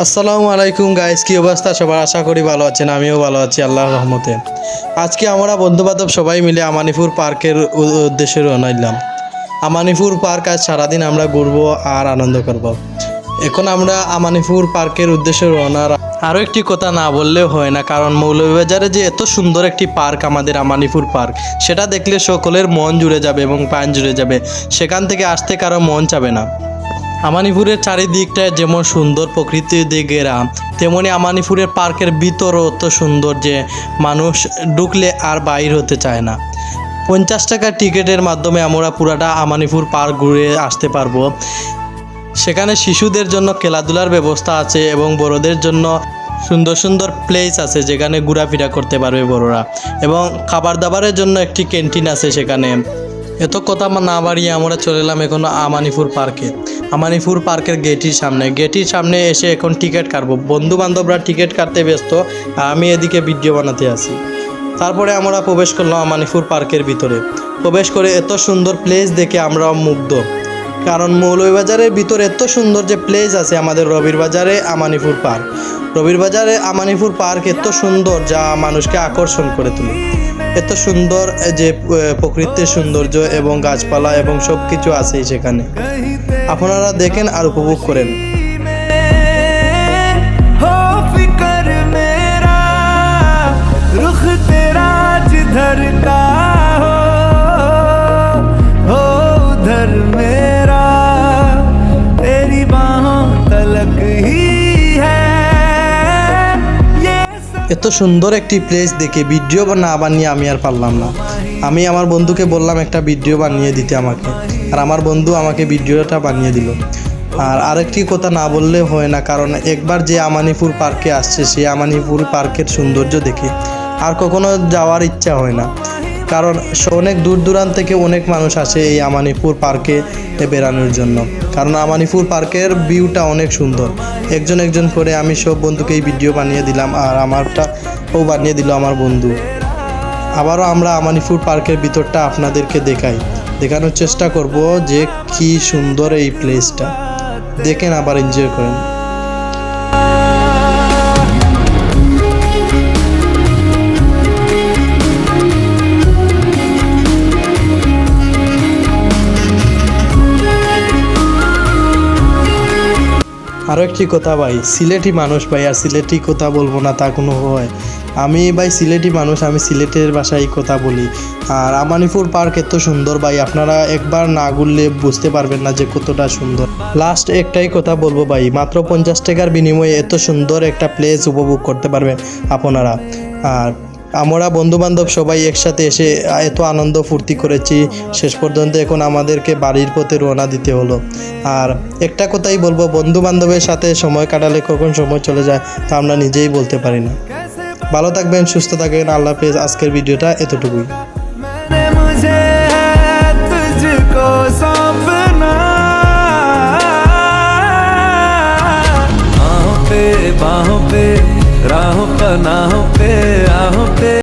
আসসালামু আলাইকুম গাইস, কি অবস্থা সবার? আশা করি ভালো আছেন। আমিও ভালো আছি আল্লাহর রহমতে। আজকে আমরা বন্ধুবান্ধব সবাই মিলে আমানিপুর পার্কের উদ্দেশ্যে রওনা দিলাম। আমানিপুর পার্ক আজ সারাদিন আমরা ঘুরবো আর আনন্দ করব। এখন আমরা আমানিপুর পার্কের উদ্দেশ্যে রওনা। আরও একটি কথা না বললেও হয় না, কারণ মৌলভীবাজারে যে এত সুন্দর একটি পার্ক আমাদের আমানিপুর পার্ক, সেটা দেখলে সকলের মন জুড়ে যাবে এবং প্রাণ জুড়ে যাবে। সেখান থেকে আসতে কারো মন চাবে না। আমানিপুরের চারিদিকটা যেমন সুন্দর প্রকৃতি দিয়ে ঘেরা, তেমনি আমানিপুরের পার্কের ভিতরও অত সুন্দর যে মানুষ ঢুকলে আর বাইর হতে চায় না। 50 টাকা টিকিটের মাধ্যমে আমরা পুরাটা আমানিপুর পার্ক ঘুরে আসতে পারবো। সেখানে শিশুদের জন্য খেলাধুলার ব্যবস্থা আছে এবং বড়দের জন্য সুন্দর সুন্দর প্লেস আছে যেখানে ঘোরাফেরা করতে পারবে বড়রা, এবং খাবার দাবারের জন্য একটি ক্যান্টিন আছে সেখানে। এত কথা না বাড়িয়ে আমরা চলে এলাম এখন আমানিপুর পার্কে। আমানিপুর পার্কের গেটির সামনে এসে এখন টিকিট কাটবো। বন্ধু বান্ধবরা টিকিট কাটতে ব্যস্ত, আর আমি এদিকে ভিডিও বানাতে আসি। তারপরে আমরা প্রবেশ করলাম আমানিপুর পার্কের ভিতরে। প্রবেশ করে এত সুন্দর প্লেস দেখে আমরা মুগ্ধ, কারণ মৌলভীবাজারের ভিতরে এত সুন্দর যে প্লেস আছে আমাদের রবির বাজারে আমানিপুর পার্ক। রবির বাজারে আমানিপুর পার্ক এত সুন্দর যা মানুষকে আকর্ষণ করে তোলে। এত সুন্দর যে প্রকৃতির সৌন্দর্য এবং গাছপালা এবং সব কিছু আছে সেখানে, আপনারা দেখেন আর উপভোগ করেন। এত সুন্দর একটি প্লেস দেখে ভিডিও না বানিয়ে আমি আর পারলাম না। আমি আমার বন্ধুকে বললাম একটা ভিডিও বানিয়ে দিতে আমাকে, আর আমার বন্ধু আমাকে ভিডিওটা বানিয়ে দিল। আর আরেকটি কথা না বললে হয় না, কারণ একবার যে আমানিপুর পার্কে আসছে সে আমানিপুর পার্কের সৌন্দর্য দেখে আর কখনো যাওয়ার ইচ্ছা হয় না, কারণ অনেক দূর দূরান্ত থেকে অনেক মানুষ আসে এই আমানিপুর পার্কে বেড়ানোর জন্য, কারণ আমানিপুর পার্কের ভিউটা অনেক সুন্দর। একজন করে আমি সব বন্ধুকে এই ভিডিও বানিয়ে দিলাম, আর আমারটাও বানিয়ে দিল আমার বন্ধু। আবারও আমরা আমানিপুর পার্কের ভিতরটা আপনাদেরকে দেখানোর চেষ্টা করব যে কি সুন্দর এই প্লেসটা। দেখেন, আবার এনজয় করেন। আরও একটি কথা ভাই, সিলেটি মানুষ ভাই, আর সিলেটি কথা বলবো না তা কোনো হয়? আমি ভাই সিলেটি মানুষ, আমি সিলেটের ভাষায় কথা বলি। আর আমানিপুর পার্ক এত সুন্দর ভাই, আপনারা একবার না ঘুরলে বুঝতে পারবেন না যে কতটা সুন্দর। লাস্ট একটাই কথা বলবো ভাই, মাত্র 50 টাকার বিনিময়ে এত সুন্দর একটা প্লেস উপভোগ করতে পারবেন আপনারা। আর আমরা বন্ধুবান্ধব সবাই একসাথে এসে এত আনন্দ ফুর্তি করেছি শেষ পর্যন্ত। এখন আমাদেরকে বাড়ির পথে রওনা দিতে হলো। আর একটা কথাই বলবো, বন্ধুবান্ধবের সাথে সময় কাটালে কখন সময় চলে যায় তা আমরা নিজেই বলতে পারি না। ভালো থাকবেন, সুস্থ থাকবেন, আল্লাহ হাফেজ। আজকের ভিডিওটা এতটুকুই। बाहों पे राहों पनाहों पे